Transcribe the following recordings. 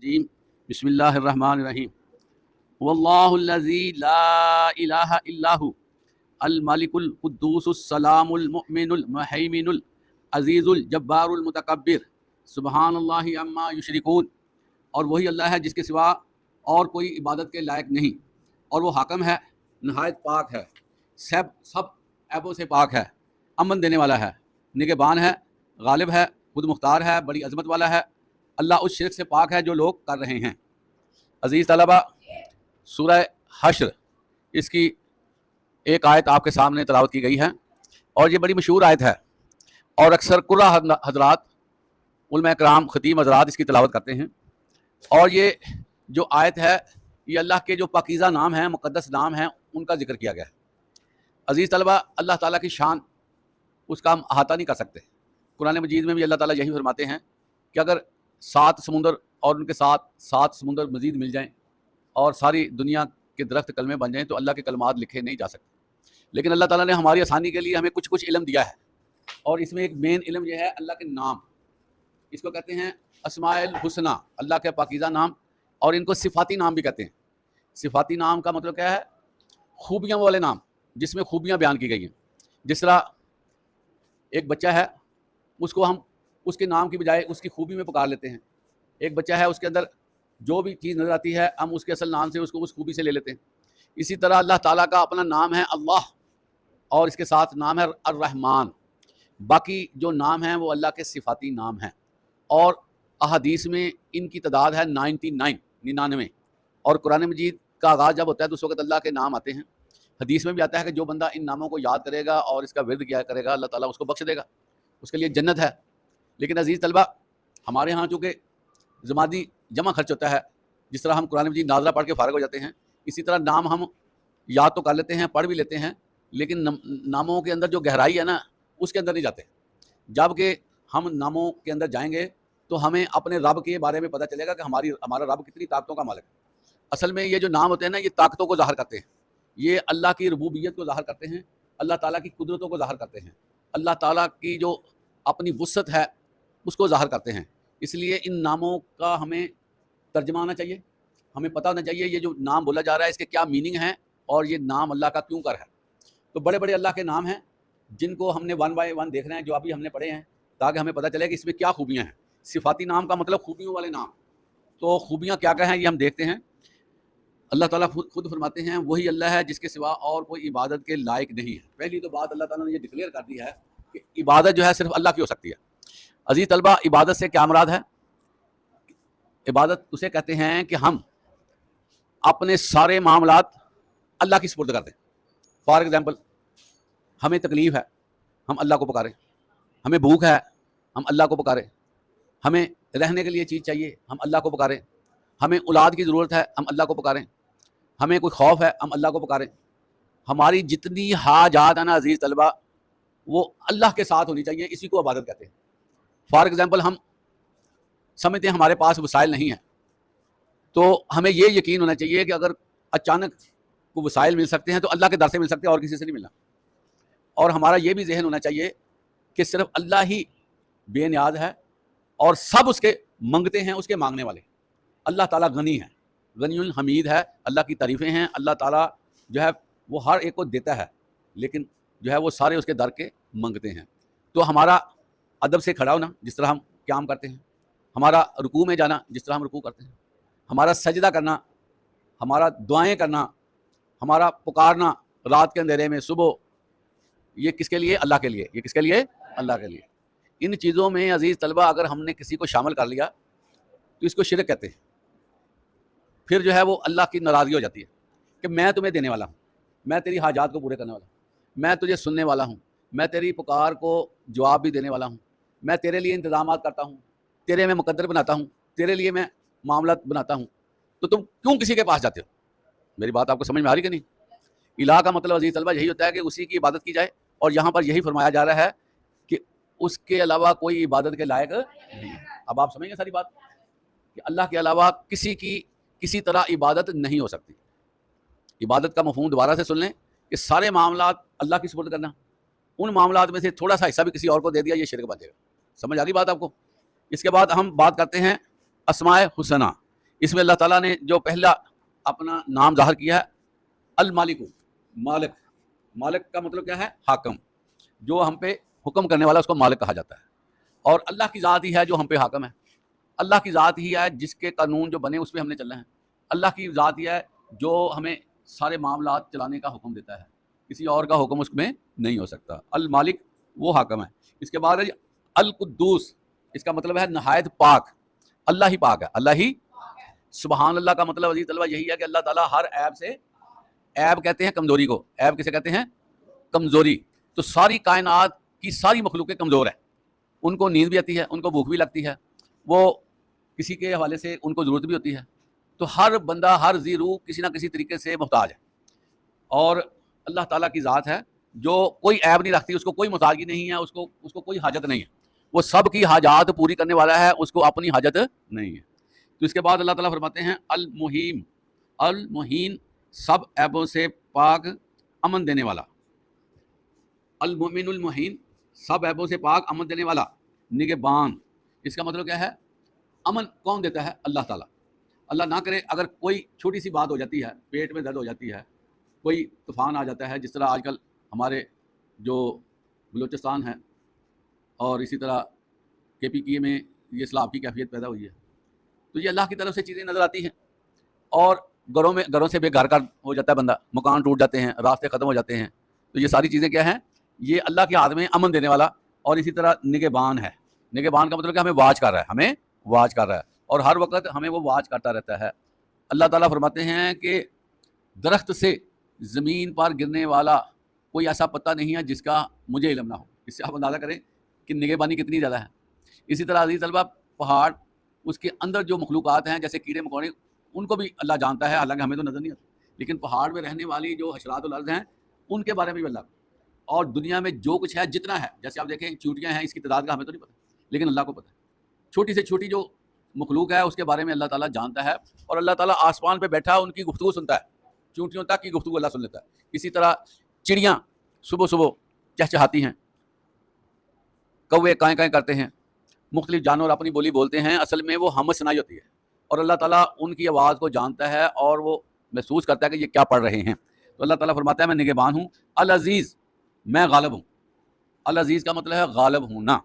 الرجیم بسم اللہ الرحمن الرحیم واللہ الذی لا الہ الا ہو الملک القدوس السلام المؤمن المہیمن العزیز الجبار المتکبر سبحان اللہ عما یشرکون۔ اور وہی اللہ ہے جس کے سوا اور کوئی عبادت کے لائق نہیں، اور وہ حاکم ہے، نہایت پاک ہے، سب عیبوں سے پاک ہے، امن دینے والا ہے، نگہبان ہے، غالب ہے، خود مختار ہے، بڑی عظمت والا ہے۔ اللہ اس شرک سے پاک ہے جو لوگ کر رہے ہیں۔ عزیز طلبہ، سورہ حشر اس کی ایک آیت آپ کے سامنے تلاوت کی گئی ہے، اور یہ بڑی مشہور آیت ہے، اور اکثر قرہ حضرات، علماء اکرام، خطیب حضرات اس کی تلاوت کرتے ہیں۔ اور یہ جو آیت ہے یہ اللہ کے جو پاکیزہ نام ہیں، مقدس نام ہیں، ان کا ذکر کیا گیا ہے۔ عزیز طلبہ، اللہ تعالیٰ کی شان اس کا ہم احاطہ نہیں کر سکتے۔ قرآن مجید میں بھی اللہ تعالیٰ یہی فرماتے ہیں کہ اگر 7 سمندر اور ان کے ساتھ 7 سمندر مزید مل جائیں اور ساری دنیا کے درخت کلمے بن جائیں تو اللہ کے کلمات لکھے نہیں جا سکتے۔ لیکن اللہ تعالیٰ نے ہماری آسانی کے لیے ہمیں کچھ علم دیا ہے، اور اس میں ایک مین علم یہ ہے اللہ کے نام، اس کو کہتے ہیں اسماء الحسنہ، اللہ کے پاکیزہ نام، اور ان کو صفاتی نام بھی کہتے ہیں۔ صفاتی نام کا مطلب کیا ہے؟ خوبیاں والے نام، جس میں خوبیاں بیان کی گئی ہیں۔ جس طرح ایک بچہ ہے، اس کو ہم اس کے نام کی بجائے اس کی خوبی میں پکار لیتے ہیں۔ ایک بچہ ہے، اس کے اندر جو بھی چیز نظر آتی ہے ہم اس کے اصل نام سے اس کو اس خوبی سے لے لیتے ہیں۔ اسی طرح اللہ تعالیٰ کا اپنا نام ہے اللہ، اور اس کے ساتھ نام ہے الرحمن۔ باقی جو نام ہیں وہ اللہ کے صفاتی نام ہیں، اور احادیث میں ان کی تعداد ہے 99۔ اور قرآن مجید کا آغاز جب ہوتا ہے تو اس وقت اللہ کے نام آتے ہیں۔ حدیث میں بھی آتا ہے کہ جو بندہ ان ناموں کو یاد کرے گا اور اس کا ورد کیا کرے گا، اللہ تعالیٰ اس کو بخش دے گا، اس کے لیے جنت ہے۔ لیکن عزیز طلبہ، ہمارے ہاں چونکہ زمادی جمع خرچ ہوتا ہے، جس طرح ہم قرآن مجید ناظرہ پڑھ کے فارغ ہو جاتے ہیں، اسی طرح نام ہم یاد تو کر لیتے ہیں، پڑھ بھی لیتے ہیں، لیکن ناموں کے اندر جو گہرائی ہے نا، اس کے اندر نہیں جاتے۔ جب کہ ہم ناموں کے اندر جائیں گے تو ہمیں اپنے رب کے بارے میں پتہ چلے گا کہ ہمارا رب کتنی طاقتوں کا مالک ہے۔ اصل میں یہ جو نام ہوتے ہیں نا، یہ طاقتوں کو ظاہر کرتے ہیں، یہ اللہ کی ربوبیت کو ظاہر کرتے ہیں، اللہ تعالیٰ کی قدرتوں کو ظاہر کرتے ہیں، اللہ تعالیٰ کی جو اپنی وسعت ہے اس کو ظاہر کرتے ہیں۔ اس لیے ان ناموں کا ہمیں ترجمہ آنا چاہیے، ہمیں پتہ ہونا چاہیے یہ جو نام بولا جا رہا ہے اس کے کیا میننگ ہیں، اور یہ نام اللہ کا کیوں کر ہے۔ تو بڑے بڑے اللہ کے نام ہیں جن کو ہم نے 1 بائی 1 دیکھ رہے ہیں، جو ابھی ہم نے پڑھے ہیں، تاکہ ہمیں پتہ چلے کہ اس میں کیا خوبیاں ہیں۔ صفاتی نام کا مطلب خوبیوں والے نام، تو خوبیاں کیا کیا ہیں یہ ہم دیکھتے ہیں۔ اللہ تعالیٰ خود فرماتے ہیں وہی اللہ ہے جس کے سوا اور کوئی عبادت کے لائق نہیں ہے۔ پہلی تو بات اللہ تعالیٰ نے یہ ڈکلیئر کر دی ہے کہ عبادت جو ہے صرف اللہ کی ہو سکتی ہے۔ عزیز طلبہ، عبادت سے کیا مراد ہے؟ عبادت اسے کہتے ہیں کہ ہم اپنے سارے معاملات اللہ کی سپرد کر دیں۔ فار ایگزامپل، ہمیں تکلیف ہے، ہم اللہ کو پکاریں، ہمیں بھوک ہے، ہم اللہ کو پکاریں، ہمیں رہنے کے لیے چیز چاہیے، ہم اللہ کو پکاریں، ہمیں اولاد کی ضرورت ہے، ہم اللہ کو پکاریں، ہمیں کوئی خوف ہے، ہم اللہ کو پکاریں۔ ہماری جتنی حاجات ہیں نا عزیز طلبہ، وہ اللہ کے ساتھ ہونی چاہیے، اسی کو عبادت کہتے ہیں۔ فار ایگزامپل، ہم سمجھتے ہیں ہمارے پاس وسائل نہیں ہیں، تو ہمیں یہ یقین ہونا چاہیے کہ اگر اچانک کو وسائل مل سکتے ہیں تو اللہ کے در سے مل سکتے ہیں، اور کسی سے نہیں ملنا۔ اور ہمارا یہ بھی ذہن ہونا چاہیے کہ صرف اللہ ہی بے نیاز ہے، اور سب اس کے منگتے ہیں، اس کے مانگنے والے۔ اللہ تعالیٰ غنی ہے، غنی الحمید ہے، اللہ کی تعریفیں ہیں۔ اللہ تعالیٰ جو ہے وہ ہر ایک کو دیتا ہے، لیکن جو ہے وہ سارے اس کے در کے منگتے ہیں۔ تو ہمارا ادب سے کھڑا ہونا، جس طرح ہم قیام کرتے ہیں، ہمارا رکوع میں جانا، جس طرح ہم رکوع کرتے ہیں، ہمارا سجدہ کرنا، ہمارا دعائیں کرنا، ہمارا پکارنا رات کے اندھیرے میں، صبح، یہ کس کے لیے؟ اللہ کے لیے۔ یہ کس کے لیے؟ اللہ کے لیے۔ ان چیزوں میں عزیز طلبہ اگر ہم نے کسی کو شامل کر لیا تو اس کو شرک کہتے ہیں۔ پھر جو ہے وہ اللہ کی ناراضگی ہو جاتی ہے کہ میں تمہیں دینے والا ہوں، میں تیری حاجات کو پورے کرنے والا ہوں، میں تجھے سننے والا ہوں، میں تیری پکار کو جواب بھی دینے والا ہوں، میں تیرے لیے انتظامات کرتا ہوں، تیرے میں مقدر بناتا ہوں، تیرے لیے میں معاملات بناتا ہوں، تو تم کیوں کسی کے پاس جاتے ہو؟ میری بات آپ کو سمجھ میں آ رہی کہ نہیں؟ الہ کا مطلب عزیز طلبہ یہی ہوتا ہے کہ اسی کی عبادت کی جائے، اور یہاں پر یہی فرمایا جا رہا ہے کہ اس کے علاوہ کوئی عبادت کے لائق نہیں۔ اب آپ سمجھیں گے ساری بات کہ اللہ کے علاوہ کسی کی کسی طرح عبادت نہیں ہو سکتی۔ عبادت کا مفہوم دوبارہ سے سن لیں کہ سارے معاملات اللہ کی سپرد کرنا، ان معاملات میں سے تھوڑا سا حصہ بھی کسی اور کو دے دیا، یہ شرک بن جائے گا۔ سمجھ آ گئی بات آپ کو؟ اس کے بعد ہم بات کرتے ہیں اسماء حسنہ۔ اس میں اللہ تعالیٰ نے جو پہلا اپنا نام ظاہر کیا ہے المالک، مالک. مالک کا مطلب کیا ہے؟ حاکم. جو ہم پہ حکم کرنے والا اس کو مالک کہا جاتا ہے. اور اللہ کی ذات ہی ہے جو ہم پہ حاکم ہے. اللہ کی ذات ہی ہے جس کے قانون جو بنے اس پہ ہم نے چلنا ہے. اللہ کی ذات ہی ہے جو ہمیں سارے معاملات چلانے کا حکم دیتا ہے. کسی اور کا حکم اس میں نہیں ہو سکتا. المالک وہ حاکم ہے. اس کے بعد ہے القدوس، اس کا مطلب ہے نہایت پاک. اللہ ہی پاک ہے، اللہ ہی. سبحان اللہ کا مطلب عزیز طلبہ یہی ہے کہ اللہ تعالیٰ ہر عیب سے، عیب کہتے ہیں کمزوری کو، عیب کسے کہتے ہیں؟ کمزوری. تو ساری کائنات کی ساری مخلوقیں کمزور ہیں. ان کو نیند بھی آتی ہے، ان کو بھوک بھی لگتی ہے، وہ کسی کے حوالے سے ان کو ضرورت بھی ہوتی ہے. تو ہر بندہ، ہر ذی روح کسی نہ کسی طریقے سے محتاج ہے. اور اللہ تعالیٰ کی ذات ہے جو کوئی عیب نہیں رکھتی، اس کو کوئی محتاجی نہیں ہے، اس کو کوئی حاجت نہیں ہے. وہ سب کی حاجات پوری کرنے والا ہے، اس کو اپنی حاجت نہیں ہے. تو اس کے بعد اللہ تعالیٰ فرماتے ہیں المحیم. المحین سب عیبوں سے پاک، امن دینے والا. المؤمن المحین سب عیبوں سے پاک، امن دینے والا. نگہبان، اس کا مطلب کیا ہے؟ امن کون دیتا ہے؟ اللہ تعالیٰ. اللہ نہ کرے اگر کوئی چھوٹی سی بات ہو جاتی ہے، پیٹ میں درد ہو جاتی ہے، کوئی طوفان آ جاتا ہے، جس طرح آج کل ہمارے جو بلوچستان ہے اور اسی طرح KPK میں یہ سیلاب کی کیفیت پیدا ہوئی ہے، تو یہ اللہ کی طرف سے چیزیں نظر آتی ہیں. اور گھروں سے بے گھر کا ہو جاتا ہے بندہ، مکان ٹوٹ جاتے ہیں، راستے ختم ہو جاتے ہیں. تو یہ ساری چیزیں کیا ہیں؟ یہ اللہ کے ہاتھ میں امن دینے والا. اور اسی طرح نگہبان ہے. نگہبان کا مطلب کہ ہمیں واچ کر رہا ہے، ہمیں واچ کر رہا ہے، اور ہر وقت ہمیں وہ واچ کرتا رہتا ہے. اللہ تعالیٰ فرماتے ہیں کہ درخت سے زمین پر گرنے والا کوئی ایسا پتہ نہیں ہے جس کا مجھے علم نہ ہو. اس سے آپ اندازہ کریں کہ نگہبانی کتنی زیادہ ہے. اسی طرح عزیز طلبہ پہاڑ، اس کے اندر جو مخلوقات ہیں جیسے کیڑے مکوڑے، ان کو بھی اللہ جانتا ہے، حالانکہ ہمیں تو نظر نہیں آتا. لیکن پہاڑ میں رہنے والی جو حشرات الارض ہیں ان کے بارے میں بھی اللہ. اور دنیا میں جو کچھ ہے، جتنا ہے، جیسے آپ دیکھیں چونٹیاں ہیں، اس کی تعداد کا ہمیں تو نہیں پتہ، لیکن اللہ کو پتہ ہے. چھوٹی سے چھوٹی جو مخلوق ہے اس کے بارے میں اللہ تعالیٰ جانتا ہے. اور اللہ تعالیٰ آسمان پہ بیٹھا ان کی گفتگو سنتا ہے. چونٹیوں تک کی گفتگو اللہ سن لیتا ہے. اسی طرح چڑیاں صبح صبح چہچہاتی ہیں، کوے کائیں کائیں کرتے ہیں، مختلف جانور اپنی بولی بولتے ہیں. اصل میں وہ ہم سنائی ہوتی ہے، اور اللہ تعالیٰ ان کی آواز کو جانتا ہے اور وہ محسوس کرتا ہے کہ یہ کیا پڑھ رہے ہیں. تو اللہ تعالیٰ فرماتا ہے میں نگہبان ہوں. العزیز، میں غالب ہوں. العزیز کا مطلب ہے غالب ہونا.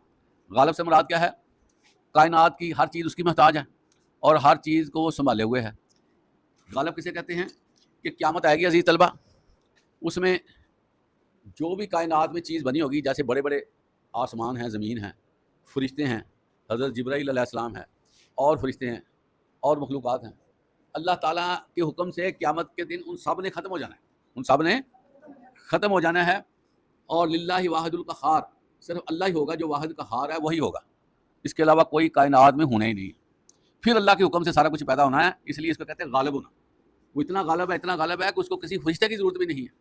غالب سے مراد کیا ہے؟ کائنات کی ہر چیز اس کی محتاج ہے اور ہر چیز کو وہ سنبھالے ہوئے ہے. غالب کسے کہتے ہیں؟ کہ قیامت آئے گی عزیز طلبہ، اس میں جو بھی کائنات میں چیز بنی ہوگی، جیسے بڑے بڑے آسمان ہیں، زمین ہیں، فرشتے ہیں، حضرت جبرائیل علیہ السلام ہے، اور فرشتے ہیں اور مخلوقات ہیں، اللہ تعالیٰ کے حکم سے قیامت کے دن ان سب نے ختم ہو جانا ہے. ان سب نے ختم ہو جانا ہے. اور للہ واحد القہار، صرف اللہ ہی ہوگا جو واحد قہار ہے، وہی ہوگا. اس کے علاوہ کوئی کائنات میں ہونا ہی نہیں. پھر اللہ کے حکم سے سارا کچھ پیدا ہونا ہے. اس لیے اس کو کہتے ہیں غالب ہونا. وہ اتنا غالب ہے، اتنا غالب ہے کہ اس کو کسی فرشتے کی ضرورت بھی نہیں ہے.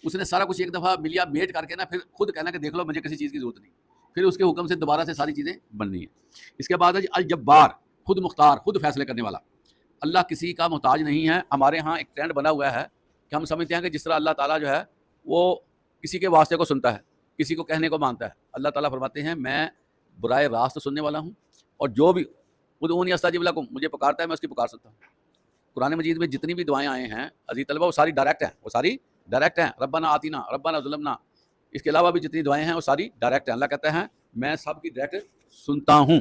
اس نے سارا کچھ ایک دفعہ ملیا میٹ کر کے نا، پھر خود کہنا کہ دیکھ لو مجھے کسی چیز کی ضرورت نہیں. پھر اس کے حکم سے دوبارہ سے ساری چیزیں بننی ہیں. اس کے بعد ہے الجبار، خود مختار، خود فیصلے کرنے والا. اللہ کسی کا محتاج نہیں ہے. ہمارے ہاں ایک ٹرینڈ بنا ہوا ہے کہ ہم سمجھتے ہیں کہ جس طرح اللہ تعالیٰ جو ہے وہ کسی کے واسطے کو سنتا ہے، کسی کو کہنے کو مانتا ہے. اللہ تعالیٰ فرماتے ہیں میں برائے راست سننے والا ہوں، اور جو بھی ادعونی استجب لکم، مجھے پکارتا ہے میں اس کی پکار سکتا ہوں. قرآن مجید میں جتنی بھی دعائیں آئے ہیں عزیز طلبہ وہ ساری ڈائریکٹ ہیں، وہ ساری ڈائریکٹ ہیں. ربنا آتینا، ربنا ظلمنا، اس کے علاوہ بھی جتنی دعائیں ہیں وہ ساری ڈائریکٹ ہیں. اللہ کہتا ہے میں سب کی ڈائریکٹ سنتا ہوں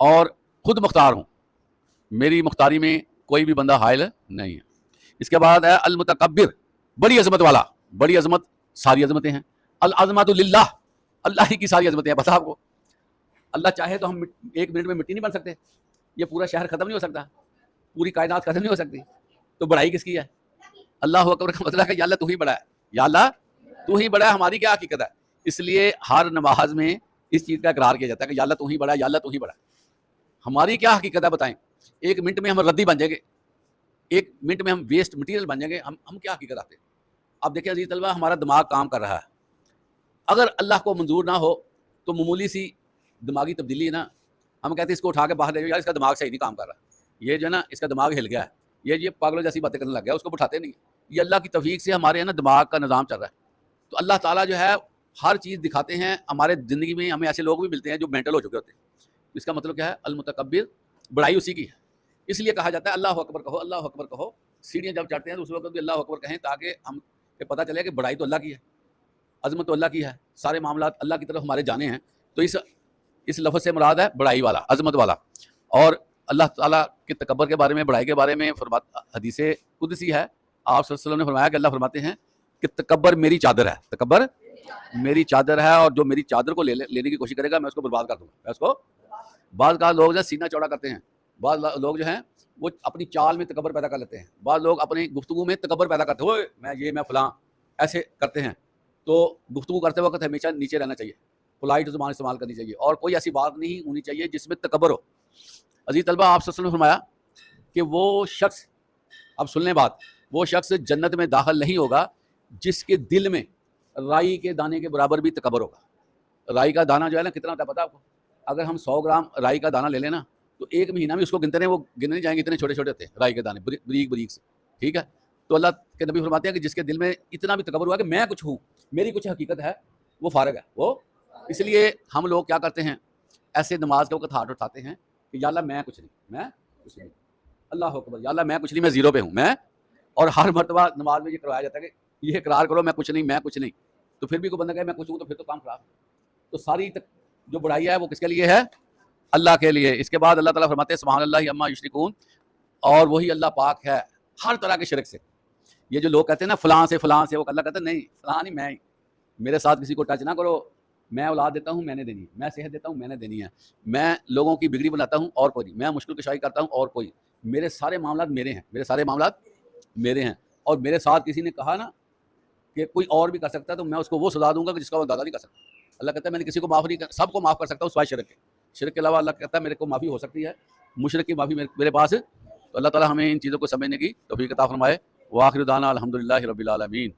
اور خود مختار ہوں. میری مختاری میں کوئی بھی بندہ حائل نہیں ہے. اس کے بعد ہے المتکبر، بڑی عظمت والا. بڑی عظمت، ساری عظمتیں ہیں. العظمت للہ، اللہ ہی کی ساری عظمتیں ہیں. پتہ آپ کو اللہ چاہے تو ہم ایک منٹ میں مٹی نہیں بن سکتے، یہ پورا شہر ختم نہیں ہو سکتا، پوری کائنات ختم نہیں ہو سکتی. تو بڑائی کس کی ہے؟ اللہ اکبر کا مطلب ہے کہ یا اللہ تو ہی بڑا ہے، یا اللہ تو ہی بڑا ہے. ہماری کیا حقیقت ہے؟ اس لیے ہر نماز میں اس چیز کا اقرار کیا جاتا ہے کہ یا اللہ تو ہی بڑا ہے، یا اللہ تو ہی بڑا ہے. ہماری کیا حقیقت ہے بتائیں؟ ایک منٹ میں ہم ردی بن جائیں گے، ایک منٹ میں ہم ویسٹ مٹیریل بن جائیں گے. ہم کیا حقیقت آتے ہیں؟ اب دیکھیں عزیز طلبہ، ہمارا دماغ کام کر رہا ہے. اگر اللہ کو منظور نہ ہو تو معمولی سی دماغی تبدیلی ہے نا، ہم کہتے ہیں اس کو اٹھا کے باہر لے جاؤ، یار اس کا دماغ صحیح نہیں کام کر رہا، یہ جو ہے نا اس کا دماغ ہل گیا ہے، یہ پاگلوں جیسی باتیں کرنے لگ گیا، اس کو اٹھاتے نہیں. یہ اللہ کی توفیق سے ہمارے نا دماغ کا نظام چل رہا ہے. تو اللہ تعالیٰ جو ہے ہر چیز دکھاتے ہیں. ہمارے زندگی میں ہمیں ایسے لوگ بھی ملتے ہیں جو مینٹل ہو چکے ہوتے ہیں. اس کا مطلب کیا ہے؟ المتکبر، بڑائی اسی کی ہے. اس لیے کہا جاتا ہے اللہ اکبر کہو، اللہ اکبر کہو. سیڑھیاں جب چڑھتے ہیں تو اس وقت بھی اللہ اکبر کہیں تاکہ ہم کہ پتہ چلے کہ بڑائی تو اللہ کی ہے، عظمت تو اللہ کی ہے، سارے معاملات اللہ کی طرف ہمارے جانے ہیں. تو اس لفظ سے مراد ہے بڑائی والا، عظمت والا. اور اللہ تعالیٰ کے تکبر کے بارے میں، بڑائی کے بارے میں حدیث قدسی ہے. آپ صلی اللہ علیہ وسلم نے فرمایا کہ اللہ فرماتے ہیں کہ تکبر میری چادر ہے، تکبر میری چادر ہے، اور جو میری چادر کو لینے کی کوشش کرے گا میں اس کو برباد کر دوں گا. میں اس کو، بعض کا لوگ جو سینہ چوڑا کرتے ہیں، بعض لوگ جو ہیں وہ اپنی چال میں تکبر پیدا کر لیتے ہیں، بعض لوگ اپنی گفتگو میں تکبر پیدا کرتے ہیں، اوئے میں یہ میں فلاں، ایسے کرتے ہیں. تو گفتگو کرتے وقت ہمیشہ نیچے رہنا چاہیے، پولائٹ زبان استعمال کرنی چاہیے، اور کوئی ایسی بات نہیں ہونی چاہیے جس میں تکبر ہو. عزیز طلبہ، آپ صلی اللہ علیہ وسلم نے فرمایا کہ وہ شخص، اب سن لیں بات، وہ شخص جنت میں داخل نہیں ہوگا جس کے دل میں رائی کے دانے کے برابر بھی تکبر ہوگا. رائی کا دانہ جو ہے نا کتنا ہوتا ہے پتہ آپ کو؟ اگر ہم 100 گرام رائی کا دانہ لے لیں نا تو ایک مہینہ میں اس کو گنتے رہیں وہ گنے نہیں جائیں گے، اتنے چھوٹے چھوٹے ہوتے ہیں رائی کے دانے، بریک سے. ٹھیک ہے. تو اللہ کے نبی فرماتے ہیں کہ جس کے دل میں اتنا بھی تکبر ہوا کہ میں کچھ ہوں، میری کچھ حقیقت ہے، وہ فارغ ہے. وہ اس لیے ہم لوگ کیا کرتے ہیں، ایسے نماز کے وقت ہاتھ اٹھاتے ہیں کہ یا اللہ میں کچھ نہیں، میں کچھ نہیں، اللہ اکبر، یا اللہ میں کچھ نہیں، میں زیرو پہ ہوں میں. اور ہر مرتبہ نماز میں یہ کروایا جاتا ہے کہ یہ اقرار کرو میں کچھ نہیں، میں کچھ نہیں. تو پھر بھی کوئی بندہ کہے میں کچھ ہوں تو پھر تو کام خراب. تو ساری جو بڑائی ہے وہ کس کے لیے ہے؟ اللہ کے لیے. اس کے بعد اللہ تعالیٰ فرماتے ہیں سبحان اللہ عما یشرکون، اور وہی اللہ پاک ہے ہر طرح کے شرک سے. یہ جو لوگ کہتے ہیں نا فلاں سے، وہ اللہ کہتا ہے نہیں، فلاں نہیں، میں ہی. میرے ساتھ کسی کو ٹچ نہ کرو. میں اولاد دیتا ہوں، میں نے دینی ہے. میں صحت دیتا ہوں، میں نے دینی ہے. میں لوگوں کی بگڑی بناتا ہوں، اور کوئی نہیں. میں مشکل کشائی کرتا ہوں، اور کوئی. میرے سارے معاملات میرے ہیں، میرے سارے معاملات میرے ہیں. اور میرے ساتھ کسی نے کہا نا کہ کوئی اور بھی کر سکتا ہے تو میں اس کو وہ سزا دوں گا کہ جس کا وہ اندازہ نہیں کر سکتا. اللہ کہتا ہے میں نے کسی کو معاف نہیں کر، سب کو معاف کر سکتا ہوں سوائے شرک کے. شرک کے علاوہ اللہ کہتا ہے میرے کو معافی ہو سکتی ہے، مشرک کی معافی میرے پاس ہے. تو اللہ تعالیٰ ہمیں ان چیزوں کو سمجھنے کی توفیق عطا فرمائے. وآخر دعوانا الحمدللہ رب العالمین.